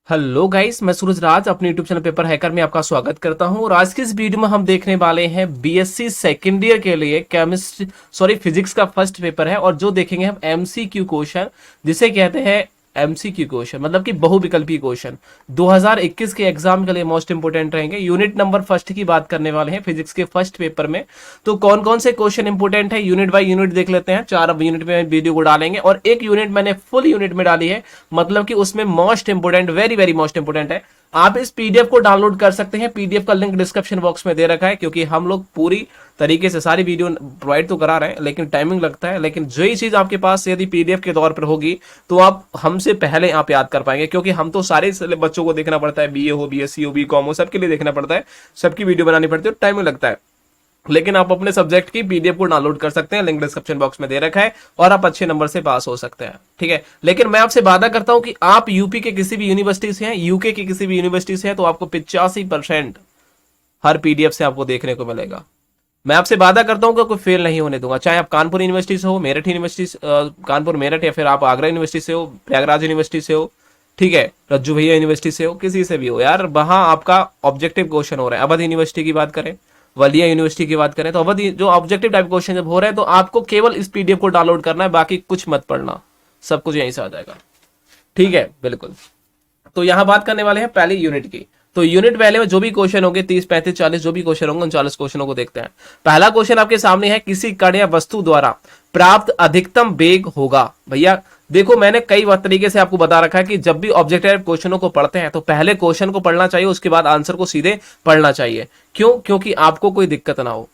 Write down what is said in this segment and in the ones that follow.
Hello guys, मैं सूरज राज अपने YouTube channel paper hacker में आपका स्वागत करता हूं। और आज की इस वीडियो में हम देखने वाले हैं बीएससी सेकेंड ईयर के लिए फिजिक्स का फर्स्ट पेपर है। और जो देखेंगे हम एमसीक्यू क्वेश्चन, जिसे कहते हैं एमसीक्यू क्वेश्चन मतलब कि बहुविकल्पी क्वेश्चन 2021 के एग्जाम के लिए मोस्ट इंपोर्टेंट रहेंगे। यूनिट नंबर फर्स्ट की बात करने वाले हैं फिजिक्स के फर्स्ट पेपर में। तो कौन कौन से क्वेश्चन इंपोर्टेंट है यूनिट बाय यूनिट देख लेते हैं। 4 यूनिट में वीडियो को डालेंगे और एक यूनिट मैंने फुल यूनिट में डाली है, मतलब कि उसमें most important, very very most important है। आप इस पीडीएफ को डाउनलोड कर सकते हैं। पीडीएफ का लिंक डिस्क्रिप्शन बॉक्स में दे रखा है, क्योंकि हम लोग पूरी तरीके से सारी वीडियो प्रोवाइड तो करा रहे हैं, लेकिन टाइमिंग लगता है। लेकिन जो ही चीज आपके पास यदि पीडीएफ के तौर पर होगी तो आप हमसे पहले आप याद कर पाएंगे, क्योंकि हम तो सारे बच्चों को देखना पड़ता है, बीए हो, बीएससी हो, बीकॉम हो, सबके लिए देखना पड़ता है, सबकी वीडियो बनानी पड़ती है, टाइमिंग लगता है। लेकिन आप अपने सब्जेक्ट की पीडीएफ को डाउनलोड कर सकते हैं, लिंक डिस्क्रिप्शन बॉक्स में दे रखा है, और आप अच्छे नंबर से पास हो सकते हैं। ठीक है, लेकिन मैं आपसे वादा करता हूं कि आप यूपी के किसी भी यूनिवर्सिटी से हैं, यूके की किसी भी यूनिवर्सिटी से हैं, तो आपको 85% हर पीडीएफ से आपको देखने को मिलेगा। मैं आपसे वादा करता हूं कि कोई फेल नहीं होने दूंगा, चाहे आप कानपुर यूनिवर्सिटी से हो, मेरठ यूनिवर्सिटी, कानपुर मेरठ, या फिर आप आगरा यूनिवर्सिटी से हो, प्रयागराज यूनिवर्सिटी से हो, ठीक है, रज्जू भैया यूनिवर्सिटी से हो, किसी से भी हो यार, वहां आपका ऑब्जेक्टिव क्वेश्चन हो रहा है। अवध यूनिवर्सिटी की बात करें, वलिया यूनिवर्सिटी की बात करें, तो अवध जो ऑब्जेक्टिव टाइप क्वेश्चन जब हो रहे हैं तो आपको केवल इस पीडीएफ को डाउनलोड करना है, बाकी कुछ मत पढ़ना, सब कुछ यहीं से आ जाएगा। ठीक है, बिल्कुल। तो यहां बात करने वाले हैं पहली यूनिट की। तो यूनिट पहले में जो भी क्वेश्चन होंगे 30, 35, 40 जो भी क्वेश्चन होंगे, उन 40 क्वेश्चनों को देखते हैं। पहला क्वेश्चन आपके सामने है, किसी कण या वस्तु द्वारा प्राप्त अधिकतम वेग होगा। भैया देखो, मैंने कई तरीके से आपको बता रखा है कि जब भी ऑब्जेक्टिव क्वेश्चनों को पढ़ते हैं तो पहले क्वेश्चन को पढ़ना चाहिए, उसके बाद आंसर को सीधे पढ़ना चाहिए। क्यों? क्योंकि आपको कोई दिक्कत ना हो।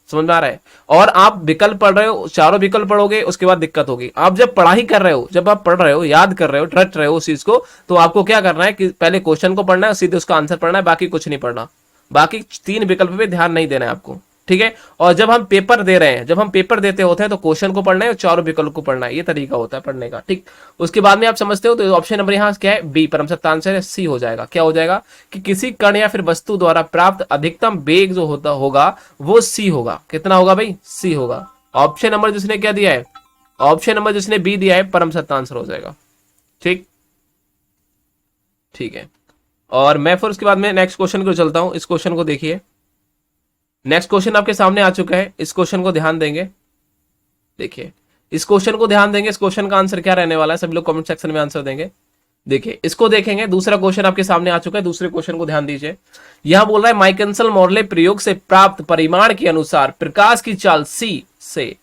समझ में आ रहा है? और आप विकल्प पढ़ रहे हो, चारों विकल्प पढ़ोगे, उसके बाद दिक्कत होगी। आप जब पढ़ाई कर रहे हो, जब आप पढ़ रहे हो, याद कर रहे हो, रट रहे हो उस चीज को, तो आपको क्या करना है कि पहले क्वेश्चन को पढ़ना है, सीधे उसका आंसर पढ़ना है, बाकी कुछ नहीं पढ़ना। बाकी 3 विकल्प पे ध्यान नहीं देना है आपको। ठीक है, और जब हम पेपर दे रहे हैं, जब हम पेपर देते होते हैं तो क्वेश्चन को पढ़ना है और चारों विकल्प को पढ़ना है, ये तरीका होता है पढ़ने का। ठीक, उसके बाद में आप समझते हो, तो ऑप्शन नंबर यहाँ क्या है? बी, परम सत्य आंसर है। सी हो जाएगा, क्या हो जाएगा कि किसी कण या फिर वस्तु द्वारा प्राप्त अधिकतम वेग जो होता होगा वो सी होगा। कितना होगा भाई? सी होगा। ऑप्शन नंबर जिसने क्या दिया है, ऑप्शन नंबर जिसने बी दिया है, परम सत्य आंसर हो जाएगा। ठीक, ठीक है। और मैं फिर उसके बाद में नेक्स्ट क्वेश्चन को चलता हूं। इस क्वेश्चन को देखिए, नेक्स्ट क्वेश्चन आपके सामने आ चुका है। इस क्वेश्चन को ध्यान देंगे, देखिए इस क्वेश्चन को ध्यान देंगे। इस क्वेश्चन का आंसर क्या रहने वाला है, सभी लोग कमेंट सेक्शन में आंसर देंगे। देखिए इसको देखेंगे, दूसरा क्वेश्चन आपके सामने आ चुका है। दूसरे क्वेश्चन को ध्यान दीजिए, यह बोल रहा है माइकलसन मोर्ले प्रयोग से प्राप्त परिमाण के अनुसार प्रकाश की चाल सी से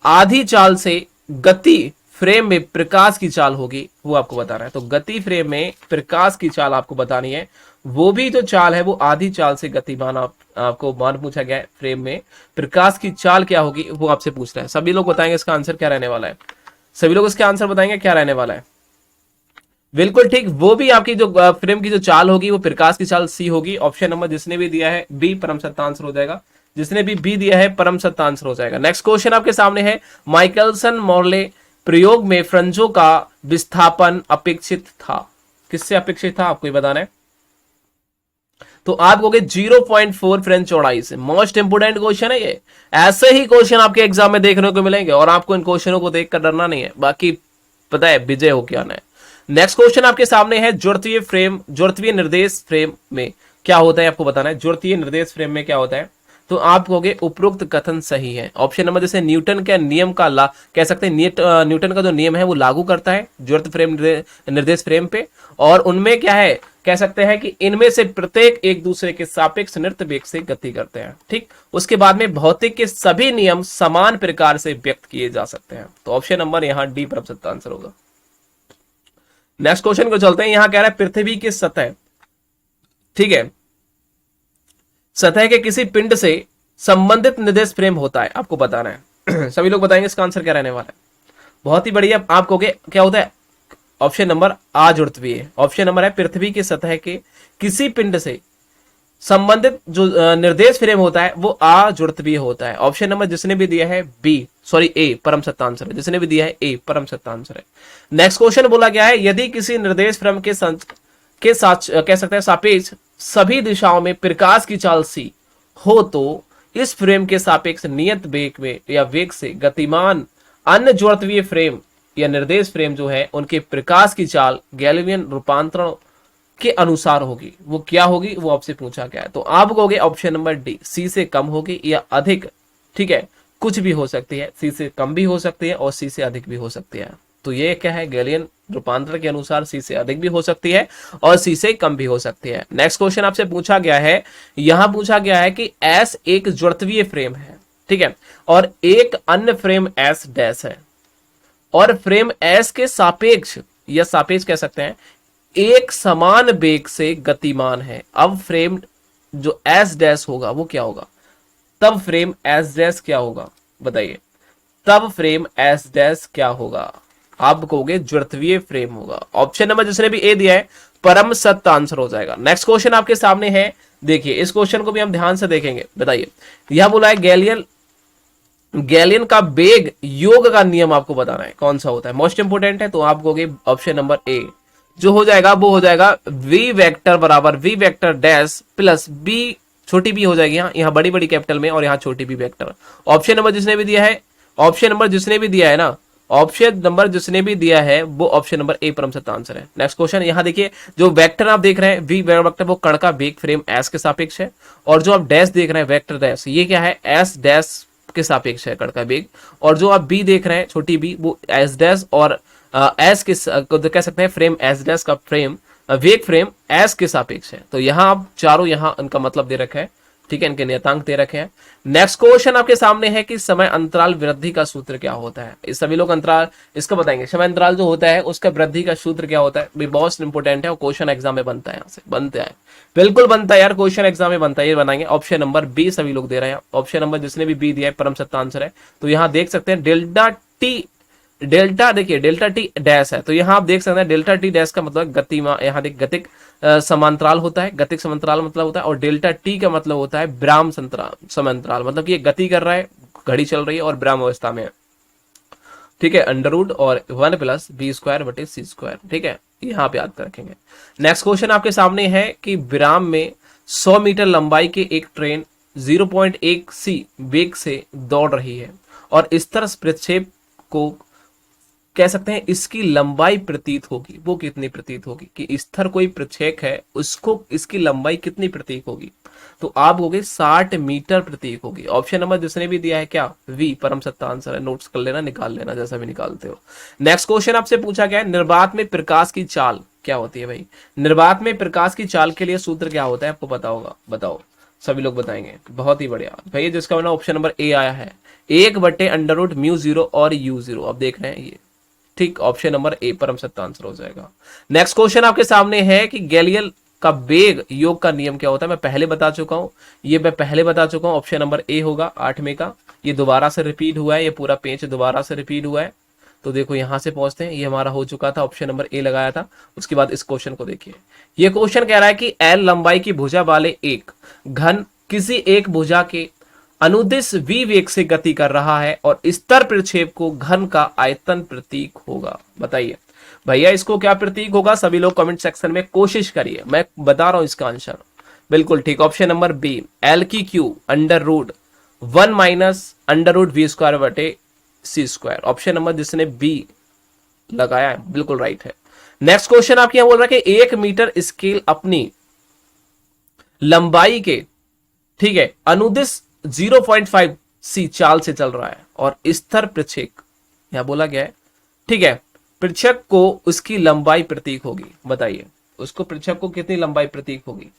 आधी चाल से गति फ्रेम में प्रकाश की चाल होगी, वो आपको बता रहा है। तो गति फ्रेम में प्रकाश की चाल आपको बतानी है। वो भी जो चाल है वो आधी चाल से गतिमान आपको मान पूछा गया है। फ्रेम में प्रकाश की चाल क्या होगी वो आपसे पूछ रहा है। सभी लोग बताएंगे इसका आंसर क्या रहने वाला है। सभी लोग इसका आंसर बताएंगे क्या रहने वाला है। बिल्कुल ठीक, वो भी आपकी जो फ्रेम की जो चाल होगी वो प्रकाश की चाल सी होगी। ऑप्शन नंबर जिसने भी दिया है बी, परम सत्य आंसर हो जाएगा। जिसने भी बी दिया है परम सत्य आंसर हो जाएगा। नेक्स्ट क्वेश्चन आपके सामने है, माइकलसन मोर्ले प्रयोग में फ्रंजों का विस्थापन अपेक्षित था। किससे अपेक्षित था आपको बताना है। तो आप कहोगे 0.4 फ्रेंच चौड़ाई से। मोस्ट इंपोर्टेंट क्वेश्चन है ये। ऐसे ही क्वेश्चन आपके एग्जाम में देखने को मिलेंगे और आपको इन क्वेश्चनों को देखकर डरना नहीं है, बाकी पता है विजय हो क्या है। नेक्स्ट क्वेश्चन आपके सामने है, जुड़त्वीय निर्देश फ्रेम में क्या होता है आपको बताना है। जुड़त्वीय निर्देश फ्रेम में क्या होता है, तो आप कहोगे उपरोक्त कथन सही है। ऑप्शन नंबर जैसे न्यूटन के नियम का कह सकते हैं, न्यूटन का जो नियम है वो लागू करता है जुड़त फ्रेम निर्देश फ्रेम पे। और उनमें क्या है, कह सकते हैं कि इनमें से प्रत्येक एक दूसरे के सापेक्ष नृत्य वेग से गति करते हैं। ठीक, उसके बाद में भौतिक के सभी नियम समान प्रकार से व्यक्त किए जा सकते हैं। तो ऑप्शन नंबर यहाँ डी परम सत्य आंसर होगा। नेक्स्ट क्वेश्चन को चलते हैं। यहां कह रहा है पृथ्वी की सतह, ठीक है, सतह के किसी पिंड से संबंधित निर्देश फ्रेम होता है, आपको बताना है। सभी लोग बताएंगे इसका आंसर क्या रहने वाला है। बहुत ही बढ़िया। आप कहोगे क्या होता है, ऑप्शन नंबर आ जुड़त्वीय। ऑप्शन नंबर है पृथ्वी की सतह के किसी पिंड से संबंधित जो निर्देश फ्रेम होता है वो आ जुड़त्वीय होता है। ऑप्शन नंबर जिसने भी दिया है बी, सॉरी ए, परम सत्य आंसर है। जिसने भी दिया है ए, परम सत्य आंसर है। नेक्स्ट क्वेश्चन बोला गया है, यदि किसी निर्देश फ्रेम के साथ कह सकते हैं सापेक्ष सभी दिशाओं में प्रकाश की चाल सी हो तो इस फ्रेम के सापेक्ष नियत वेग में या वेग से गतिमान अन्य जुड़त्वीय फ्रेम या निर्देश फ्रेम जो है उनके प्रकाश की चाल गैलीलियन रूपांतरण के अनुसार होगी। वो क्या होगी वो आपसे पूछा गया है। तो आप कहोगे ऑप्शन नंबर डी, सी से कम होगी या अधिक। ठीक है, कुछ भी हो सकती है, सी से कम भी हो सकती है और सी से अधिक भी हो सकती है। तो ये क्या है, गैलियन रूपांतर के अनुसार सी से अधिक भी हो सकती है और सी से कम भी हो सकती है। नेक्स्ट क्वेश्चन आपसे पूछा गया है, यहां पूछा गया है कि एस एक ज्वरत्वीय फ्रेम है, ठीक है, और एक अन्य फ्रेम एस डैश है, और फ्रेम एस के सापेक्ष या सापेक्ष कह सकते हैं एक समान वेग से गतिमान है। अब फ्रेम जो एस डैश होगा वो क्या होगा, तब फ्रेम एस डैश क्या होगा बताइए, तब फ्रेम एस डैश क्या होगा। आप कहोगे ज्वरत्वीय फ्रेम होगा। ऑप्शन नंबर जिसने भी ए दिया है परम सत्य आंसर हो जाएगा। नेक्स्ट क्वेश्चन आपके सामने है, देखिए इस क्वेश्चन को भी हम ध्यान से देखेंगे। बताइए, यह बोला है गैलियन का वेग योग का नियम आपको बताना है, कौन सा होता है, मोस्ट इंपोर्टेंट है। तो आप कहोगे ऑप्शन नंबर ए, जो हो जाएगा वो हो जाएगा वी वेक्टर बराबर V vector dash plus B, छोटी बी हो जाएगी यहाँ बड़ी बड़ी कैपिटल में और यहाँ छोटी बी वेक्टर। ऑप्शन नंबर जिसने भी दिया है, ऑप्शन नंबर जिसने भी दिया है ना, ऑप्शन नंबर जिसने भी दिया है वो ऑप्शन नंबर ए परम सत्य आंसर है। नेक्स्ट क्वेश्चन यहाँ देखिए, जो वेक्टर आप देख रहे हैं वी वेक्टर वो कण का वेग फ्रेम एस के सापेक्ष है, और जो आप डैश देख रहे हैं वेक्टर डैश ये क्या है, एस डैश के सापेक्ष है कण का वेग, और जो आप बी देख रहे हैं छोटी बी वो एस डैश और एस के कह सकते हैं फ्रेम एस डैश का फ्रेम वेग फ्रेम एस के सापेक्ष है। तो यहाँ आप चारों यहाँ उनका मतलब दे रखा है, ठीक है, इनके नियतांक दे रखे हैं। नेक्स्ट क्वेश्चन आपके सामने है कि समय अंतराल वृद्धि का सूत्र क्या होता है। इस सभी लोग अंतराल इसका बताएंगे, समय अंतराल जो होता है उसका वृद्धि का सूत्र क्या होता है, भी बहुत इंपोर्टेंट है और क्वेश्चन एग्जाम में बनता है, यहाँ से बनता है, बिल्कुल बनता है यार, क्वेश्चन एग्जाम में बनता है, ये बनाएंगे। ऑप्शन नंबर बी सभी लोग दे रहे हैं, ऑप्शन नंबर जिसने भी बी दिया है परम सत्य आंसर है। तो यहाँ देख सकते हैं डेल्टा टी, डेल्टा देखिए डेल्टा टी डैश है, तो यहाँ आप देख सकते हैं डेल्टा टी डैश का मतलब गतिमा, यहाँ देख गतिक समांतराल होता है, गतिक समांतराल मतलब होता है, और डेल्टा टी का मतलब होता है ब्राह्म समांतराल, मतलब कि ये गति कर रहा है, घड़ी चल रही है और ब्राह्म अवस्था में है, ठीक है, अंडर रूट और 1 प्लस बी स्क्वायर बटे सी स्क्वायर, ठीक है, यहाँ पे याद रखेंगे। नेक्स्ट क्वेश्चन आपके सामने है कि विराम में 100 मीटर लंबाई की एक ट्रेन 0.1 सी वेग से दौड़ रही है और स्तर प्रक्षेप को कह सकते हैं इसकी लंबाई प्रतीत होगी, वो कितनी प्रतीत होगी, कि स्तर कोई प्रक्षेप है उसको इसकी लंबाई कितनी प्रतीक होगी। तो आप होगे 60 मीटर प्रतीक होगी। ऑप्शन नंबर जिसने भी दिया है क्या, वी परम सत्य आंसर है, नोट्स कर लेना, निकाल लेना जैसा भी निकालते हो। नेक्स्ट क्वेश्चन आपसे पूछा गया है, निर्वात में प्रकाश की चाल क्या होती है। भाई निर्वात में प्रकाश की चाल के लिए सूत्र क्या होता है आपको पता होगा, बताओ, सभी लोग बताएंगे, बहुत ही बढ़िया भैया, जिसका मतलब ऑप्शन नंबर ए आया है, 1/अंडर रूट म्यू 0 और यू 0, आप देख रहे हैं ये, ठीक, ऑप्शन नंबर ए परम सत्य आंसर हो जाएगा। नेक्स्ट क्वेश्चन आपके सामने है कि गैलियल का वेग योग का नियम क्या होता है, मैं पहले बता चुका हूं, ये मैं पहले बता चुका हूं, ऑप्शन नंबर ए होगा 8वें का, ये दोबारा से रिपीट हुआ है, ये पूरा पेज दोबारा से रिपीट हुआ है। तो देखो यहां से पहुंचते हैं, ये हमारा हो चुका था, ऑप्शन नंबर ए लगाया था। उसके बाद इस क्वेश्चन को देखिए, ये क्वेश्चन कह रहा है कि एल लंबाई की भुजा वाले एक घन किसी एक भुजा के अनुदिश v वेग से गति कर रहा है और स्तर प्रक्षेप को घन का आयतन प्रतीक होगा। बताइए भैया इसको क्या प्रतीक होगा, सभी लोग कमेंट सेक्शन में कोशिश करिए, मैं बता रहा हूं इसका आंसर, बिल्कुल ठीक, ऑप्शन नंबर बी, एल की क्यू under root 1 minus under root V square बटे सी स्क्वायर। ऑप्शन नंबर जिसने बी लगाया है बिल्कुल राइट है। नेक्स्ट क्वेश्चन आपके यहां बोल रहा है कि 1 मीटर स्केल अपनी लंबाई के, ठीक है, अनुदिश 0.5 सी चाल से चल रहा है और स्तर प्रक्षेप यहां बोला गया है, ठीक है, प्रक्षेप को उसकी लंबाई प्रतीक होगी। बताइए उसको प्रक्षेप को कितनी लंबाई प्रतीक होगी,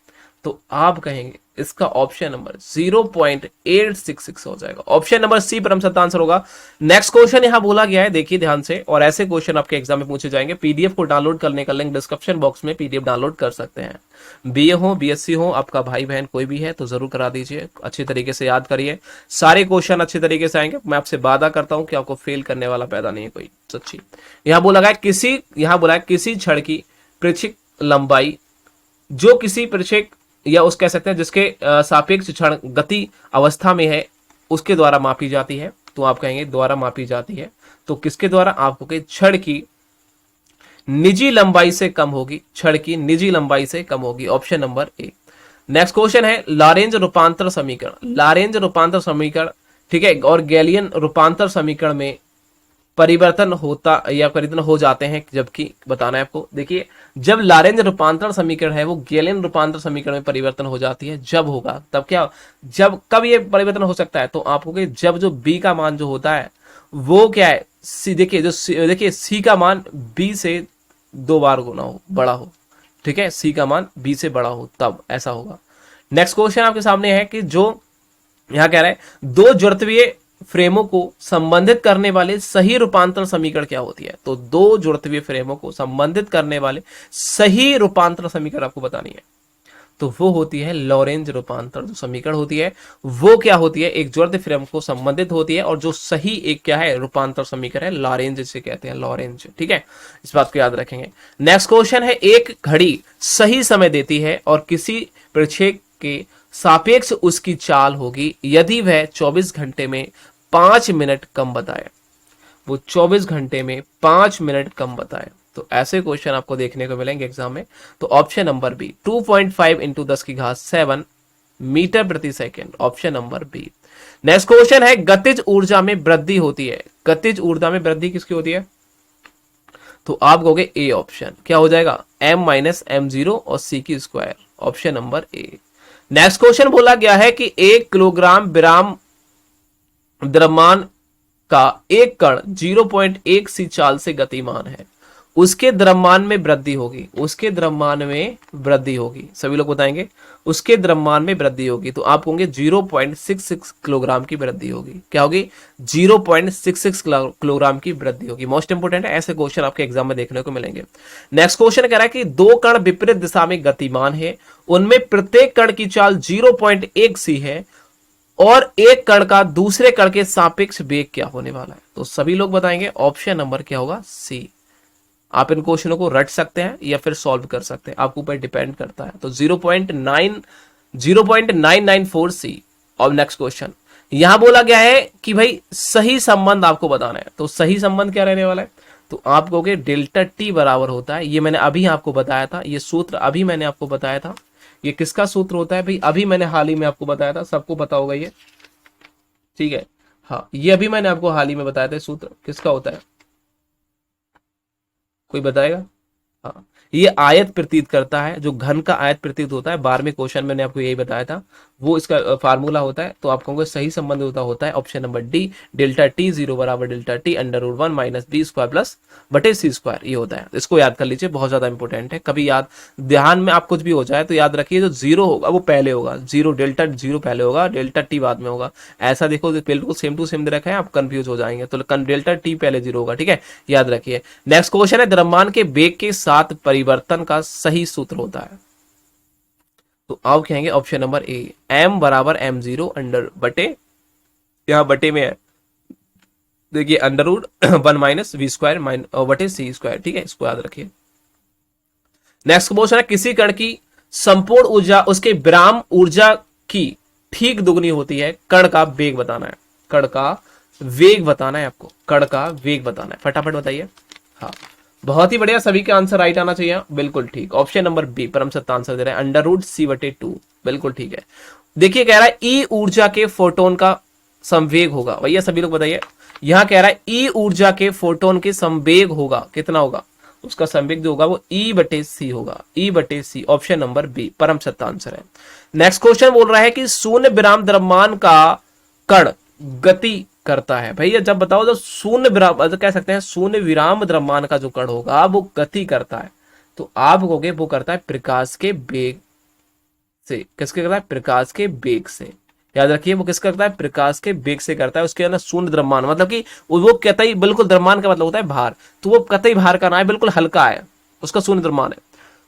तो आप कहेंगे इसका ऑप्शन नंबर 0.866 हो जाएगा, ऑप्शन नंबर सी परम सत्य आंसर होगा। नेक्स्ट क्वेश्चन यहां बोला गया है, देखिए ध्यान से, और ऐसे क्वेश्चन आपके एग्जाम में पूछे जाएंगे। पीडीएफ को डाउनलोड करने का लिंक डिस्क्रिप्शन बॉक्स में पीडीएफ डाउनलोड कर सकते हैं। बीए हो बीएससी हो, आपका भाई बहन कोई भी है तो जरूर करा दीजिए, अच्छी तरीके से याद करिए, सारे क्वेश्चन अच्छी तरीके से आएंगे, मैं आपसे वादा करता हूं कि आपको फेल करने वाला पैदा नहीं है कोई, सच्ची। यहां बोला गया किसी छड़ की प्रक्षेप लंबाई जो किसी प्रक्षेप या उस कह सकते हैं जिसके सापेक्ष क्षण गति अवस्था में है उसके द्वारा मापी जाती है, तो आप कहेंगे द्वारा मापी जाती है, तो किसके द्वारा, आपको कि छड़ की निजी लंबाई से कम होगी, छड़ की निजी लंबाई से कम होगी, option number A. Next question है लॉरेंज रूपांतर समीकरण, लॉरेंज रूपांतर समीकरण, ठीक है, और गैलियन रूपांतर समीकरण में परिवर्तन होता या परिवर्तन हो जाते हैं, जबकि बताना है आपको। देखिए, जब लॉरेंज रूपांतरण समीकरण है वो गैलेन रूपांतरण समीकरण में परिवर्तन हो जाती है, जब होगा तब क्या, जब कब ये परिवर्तन हो सकता है, तो आपको कि जब जो बी का मान जो होता है वो क्या है, सी, देखिए देखिए सी का मान बी से 2 बार गुना हो, बड़ा हो, ठीक है, सी का मान बी से बड़ा हो, तब ऐसा होगा। नेक्स्ट क्वेश्चन आपके सामने है कि जो यहां कह रहा है, दो जड़त्वीय फ्रेमों को संबंधित करने वाले सही रूपांतरण समीकरण क्या होती है। तो दो जड़त्वीय फ्रेमों को संबंधित करने वाले सही रूपांतरण समीकरण आपको बतानी है, तो वो होती है लॉरेंज रूपांतरण जो समीकरण होती है, वो क्या होती है, एक जड़त्वीय फ्रेम को संबंधित होती है, और जो सही एक क्या है रूपांतरण समीकरण है, लॉरेंज इसे कहते हैं, लॉरेंज, ठीक है, इस बात को याद रखेंगे। नेक्स्ट क्वेश्चन है, एक घड़ी सही समय देती है और किसी प्रक्षेप के सापेक्ष उसकी चाल होगी यदि वह 24 घंटे में 5 मिनट कम बताए, वो 24 घंटे में 5 मिनट कम बताए। तो ऐसे क्वेश्चन आपको देखने को मिलेंगे एग्जाम में। तो option number b 2.5 into 10⁻7 metre प्रति second, option number b. Next question है, गतिज ऊर्जा में वृद्धि होती है, गतिज ऊर्जा में वृद्धि किसकी होती है, तो आप कहोगे ए ऑप्शन, क्या हो जाएगा, m माइनस m0 और c की square, option number A. Next question बोला गया है कि 1 किलोग्राम विराम द्रव्यमान का एक कण 0.1 सी चाल से गतिमान है, उसके द्रव्यमान में वृद्धि होगी, उसके द्रव्यमान में वृद्धि होगी, सभी लोग बताएंगे उसके द्रव्यमान में वृद्धि होगी, तो आप कहोगे 0.66 किलोग्राम की वृद्धि होगी, क्या होगी, 0.66 किलोग्राम की वृद्धि होगी। मोस्ट इंपोर्टेंट है, ऐसे क्वेश्चन आपके एग्जाम में देखने को मिलेंगे। नेक्स्ट क्वेश्चन कह रहा है कि दो कण विपरीत दिशा में गतिमान है, उनमें प्रत्येक कण की चाल 0.1 सी है और एक कण का दूसरे कण के सापेक्ष वेग क्या होने वाला है, तो सभी लोग बताएंगे ऑप्शन नंबर क्या होगा, सी। आप इन क्वेश्चनों को रट सकते हैं या फिर सॉल्व कर सकते हैं, आपके ऊपर डिपेंड करता है। तो 0.994 सी। और नेक्स्ट क्वेश्चन यहां बोला गया है कि भाई सही संबंध आपको बताना है, तो सही संबंध क्या रहने वाला है, तो आप कहोगे डेल्टा टी बराबर होता है, ये मैंने अभी आपको बताया था, ये सूत्र अभी मैंने आपको बताया था, ये किसका सूत्र होता है भाई, अभी मैंने हाल ही में आपको बताया था, सबको पता होगा ये, ठीक है, हाँ ये अभी मैंने आपको हाल ही में बताया था, सूत्र किसका होता है, कोई बताएगा, हाँ ये आयत प्रतीत करता है, जो घन का आयत प्रतीत होता है, 12वें क्वेश्चन मैंने आपको यही बताया था, वो इसका फार्मूला होता है। तो आप कहोगे सही संबंध होता है option number D, delta T 0 बराबर delta T √1 minus B square plus बटे सी स्क्वायर, ये होता है। इसको याद कर लीजिए, बहुत ज्यादा इंपॉर्टेंट है, कभी याद ध्यान में आप कुछ भी हो जाए तो याद रखिए, जो जीरो होगा वो पहले होगा, जीरो डेल्टा जीरो पहले होगा, डेल्टा टी बाद में होगा, ऐसा देखो बिल्कुल सेम टू सेम दे रखा है, आप कंफ्यूज हो जाएंगे, तो डेल्टा टी पहले जीरो होगा, ठीक है, याद रखिए। नेक्स्ट क्वेश्चन है, द्रव्यमान के वेग के साथ परिवर्तन का सही सूत्र होता है, तो आप कहेंगे ऑप्शन नंबर ए, m बराबर m0 अंडर बटे, यहां बटे में है, देखिए √1 माइनस वी स्क्वायर बटे सी स्क्वायर, ठीक है, इसको याद रखिए। नेक्स्ट क्वेश्चन है, किसी कण की संपूर्ण ऊर्जा उसके विराम ऊर्जा की ठीक दुगनी होती है, कण का वेग बताना है, कण का वेग बताना है आपको, कण का वेग बताना है, फटाफट बताइए। हाँ बहुत ही बढ़िया, सभी के आंसर राइट आना चाहिए, बिल्कुल ठीक, ऑप्शन नंबर बी परम सत्ता आंसर दे रहे हैं, √c/2, बिल्कुल ठीक है। देखिए कह रहा है ई ऊर्जा के फोटोन का संवेग होगा, भैया सभी लोग बताइए, यहां कह रहा है ई ऊर्जा के फोटोन के संवेग होगा, कितना होगा, उसका संवेग जो होगा वो E/c होगा, E/c, ऑप्शन नंबर बी परम सत्ता आंसर है। नेक्स्ट क्वेश्चन बोल रहा है कि शून्य विराम द्रव्यमान का कण गति करता है, भैया जब बताओ, जब शून्य विराम कह सकते हैं, शून्य विराम द्रव्यमान का जो कण होगा वो गति करता है, तो आप कहोगे वो करता है प्रकाश के वेग से, किसके करता है, प्रकाश के वेग से, याद रखिए वो किसका करता है, प्रकाश के वेग से करता है, उसके अंदर शून्य द्रव्यमान, मतलब कि वो कतई बिल्कुल, द्रव्यमान का मतलब होता है भार, तो वो कतई भार का ना है, बिल्कुल हल्का है, उसका शून्य द्रव्यमान है,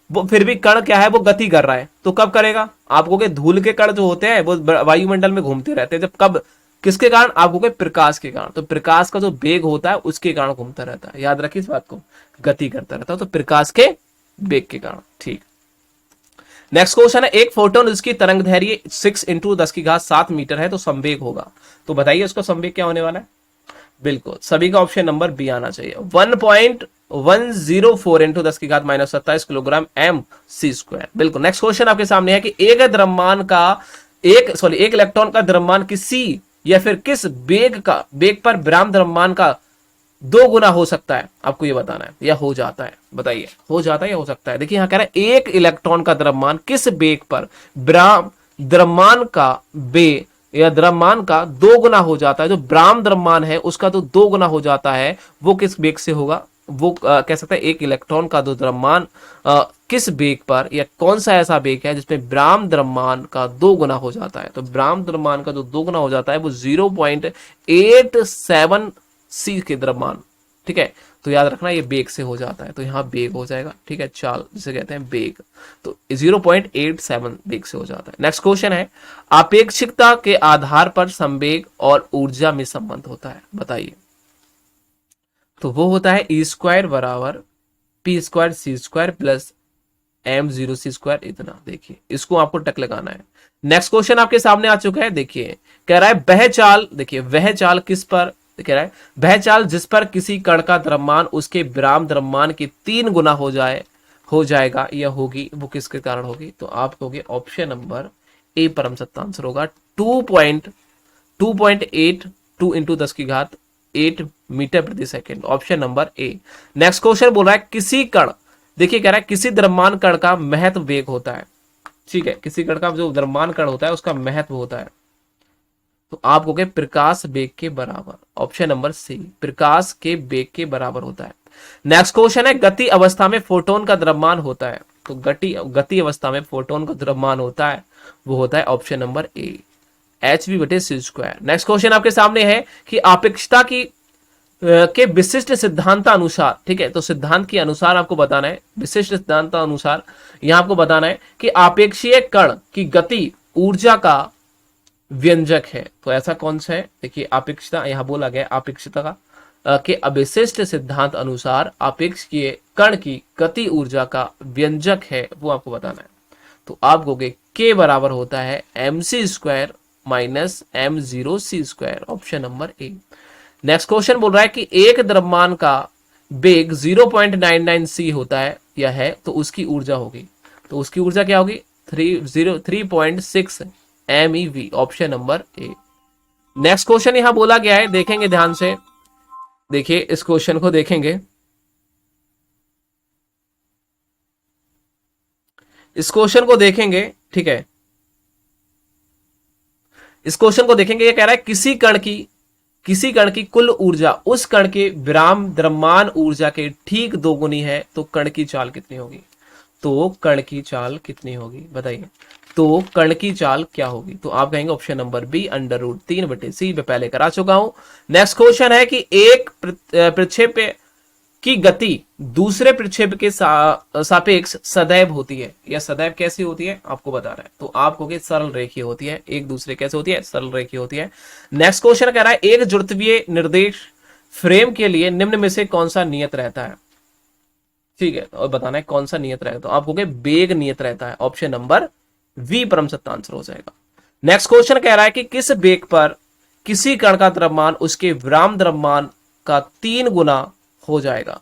वो फिर भी कण क्या है, वो गति कर रहा है, तो कब करेगा, आप कहोगे धूल के कण जो होते हैं वो वायुमंडल में घूमते रहते हैं, जब कब, किसके कारण, आप कहोगे प्रकाश के कारण, तो प्रकाश का जो वेग होता है उसके कारण घूमता रहता है, याद रखिए इस बात को, गति करता रहता है, तो प्रकाश के वेग के कारण, ठीक। नेक्स्ट क्वेश्चन है, एक फोटोन उसकी तरंग दैर्घ्य 6 × 10⁻7 मीटर है, तो संवेग होगा, तो बताइए उसका संवेग क्या होने वाला है, बिल्कुल सभी का ऑप्शन नंबर बी आना चाहिए, 1.104 × 10⁻27 किलोग्राम m/c², बिल्कुल। नेक्स्ट क्वेश्चन आपके सामने है कि एक द्रव्यमान का एक इलेक्ट्रॉन का द्रव्यमान किसी या फिर किस वेग पर विराम द्रव्यमान का दो गुना हो सकता है, आपको ये बताना है, या हो जाता है, बताइए हो जाता है या हो सकता है। देखिए यहां कह रहा है एक इलेक्ट्रॉन का द्रव्यमान किस वेग पर द्रव्यमान का वेग या द्रव्यमान का दो गुना हो जाता है। जो ब्राह्म द्रव्यमान है उसका तो दो गुना हो जाता है, वो किस वेग से होगा, वो कह सकते हैं एक इलेक्ट्रॉन का जो द्रव्यमान किस वेग पर, या कौन सा ऐसा वेग है जिसमें ब्राह्म द्रव्यमान का दो गुना हो जाता है। तो ब्राह्म द्रव्यमान का जो दो गुना हो जाता है वो 0.87 सी के द्रव्यमान, ठीक है। तो याद रखना ये बेग से हो जाता है, तो यहाँ बेग हो जाएगा, ठीक है, चाल जिसे कहते हैं बेग, तो 0.87 बेग से हो जाता है। नेक्स्ट क्वेश्चन है आपेक्षिकता के आधार पर संवेग और ऊर्जा में संबंध होता है, बताइए। तो वो होता है ई स्क्वायर बराबर पी स्क्वायर सी स्क्वायर प्लस m0 सी स्क्वायर इतना। देखिए इसको आपको टक लगाना है। नेक्स्ट क्वेश्चन आपके सामने आ चुका है, देखिए कह रहा है वह चाल, देखिए वह चाल किस पर, कह रहा है वह चाल जिस पर किसी कण का द्रव्यमान उसके ब्राह्म द्रव्यमान के 3 गुना हो जाएगा या होगी, वो किसके कारण होगी। तो आप कहोगे ऑप्शन नंबर ए परम सत्य आंसर होगा। 2.82 इंटू 10 की घात 8 मीटर प्रति second, option number A. Next question बोल रहा है किसी कण, देखिए कह रहा है किसी द्रव्यमान कण का महत्व वेग होता है, ठीक है, किसी कण का जो द्रव्यमान कण होता है उसका महत्व होता है, तो आप कहोगे प्रकाश वेग के बराबर, ऑप्शन नंबर सी, प्रकाश के वेग के बराबर होता है। नेक्स्ट क्वेश्चन है गति अवस्था में फोटोन का द्रव्यमान होता है, तो गति अवस्था में फोटोन का द्रव्यमान होता है, वो होता है option number A, hv/c²। Next question आपके सामने है कि अपेक्षता की के विशिष्ट सिद्धांत अनुसार, ठीक है, तो सिद्धांत के अनुसार आपको बताना है, विशिष्ट सिद्धांत अनुसार यहां आपको बताना है कि आपेक्षीय कण की गति ऊर्जा का व्यंजक है। तो ऐसा कौन सा है, देखिए अपेक्षता यहां बोला गया अपेक्षता का के अविशिष्ट सिद्धांत अनुसार अपेक्षीय कण की गति ऊर्जा का व्यंजक है, वो आपको बताना है। तो आप कहोगे के बराबर होता है mc² minus m0c², option number A. Next question बोल रहा है कि एक द्रव्यमान का वेग 0.99 c होता है या है, तो उसकी ऊर्जा होगी, तो उसकी ऊर्जा क्या होगी 3.6 MeV, option number A. Next question यहां बोला गया है, देखेंगे ध्यान से, देखिए इस क्वेश्चन को देखेंगे, इस क्वेश्चन को देखेंगे, ठीक है, इस क्वेश्चन को देखेंगे। ये कह रहा है किसी कण की कुल ऊर्जा उस कण के ब्राह्म द्रव्यमान ऊर्जा के ठीक दोगुनी है, तो कण की चाल कितनी होगी, तो कण की चाल कितनी होगी बताइए, तो कण की चाल क्या होगी। तो आप कहेंगे ऑप्शन नंबर बी √3/c, मैं पहले करा चुका हूं। नेक्स्ट क्वेश्चन है कि एक प्रक्षेप्य की गति दूसरे प्रक्षेप के सापेक्ष सदैव होती है, या सदैव कैसी होती है आपको बता रहा है, तो आप कहोगे सरल रेखीय होती है, एक दूसरे कैसे होती है, सरल रेखीय होती है। नेक्स्ट क्वेश्चन कह रहा है एक जुड़त्वीय निर्देश फ्रेम के लिए निम्न में से कौन सा नियत रहता है, ठीक है, और बताना है कौन सा नियत रहता है, तो आप कहोगे वेग नियत रहता है, ऑप्शन नंबर वी परम सत्य आंसर हो जाएगा। नेक्स्ट क्वेश्चन कह रहा है कि किस वेग पर किसी कण का द्रव्यमान उसके ब्राह्म द्रव्यमान का 3 गुना हो जाएगा,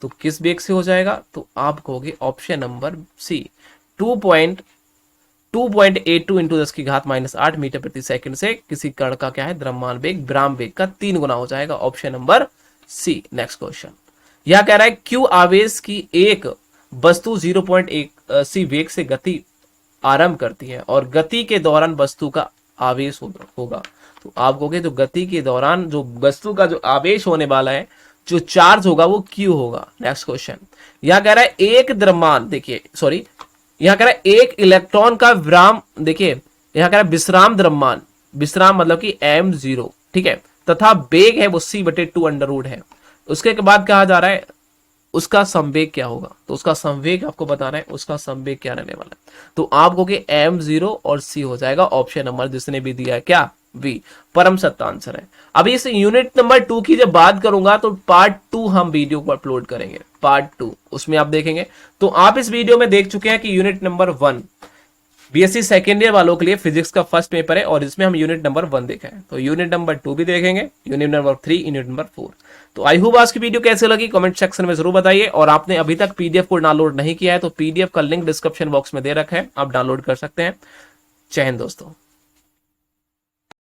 तो किस वेग से हो जाएगा, तो आप कहोगे ऑप्शन नंबर सी 2.82 इंटू 10 की घात -8 मीटर प्रति सेकंड से किसी कण का क्या है द्रव्यमान वेग ब्राह्म वेग का 3 गुना हो जाएगा, option number C. Next question यह कह रहा है क्यू आवेश की एक वस्तु 0.1 सी वेग से गति आरंभ करती है और गति के दौरान वस्तु का आवेश होगा, तो आप कहोगे तो गति के दौरान जो वस्तु का जो आवेश होने वाला है, जो चार्ज होगा वो क्यू होगा। नेक्स्ट क्वेश्चन यहां कह रहा है एक द्रव्यमान, देखिए सॉरी यहां कह रहा है एक इलेक्ट्रॉन का विराम, देखिए यहां कह रहा है विश्राम द्रव्यमान, विश्राम मतलब कि m0, ठीक है, तथा वेग है वो c/2 है। उसके बाद कहा जा रहा है उसका संवेग क्या होगा, तो उसका संवेग आपको बताना है, उसका संवेग क्या रहने वाला है, तो आप कहोगे m0 और c हो जाएगा, ऑप्शन नंबर जिसने भी दिया है क्या बी परम सत्य आंसर है। अभी इस यूनिट नंबर 2 की जब बात करूंगा तो पार्ट 2 हम वीडियो को अपलोड करेंगे, पार्ट 2 उसमें आप देखेंगे। तो आप इस वीडियो में देख चुके हैं कि unit number 1 BSc second year वालों के लिए फिजिक्स का फर्स्ट पेपर है और इसमें हम यूनिट नंबर 1 देखा है, तो यूनिट नंबर 2 भी देखेंगे, यूनिट नंबर 3, यूनिट नंबर 4। तो आई होप आज की वीडियो कैसे लगी कमेंट सेक्शन में जरूर बताइए, और आपने अभी तक पीडीएफ को डाउनलोड नहीं किया है तो पीडीएफ का लिंक डिस्क्रिप्शन बॉक्स में दे रखा है, आप डाउनलोड कर सकते हैं। जय हिंद दोस्तों।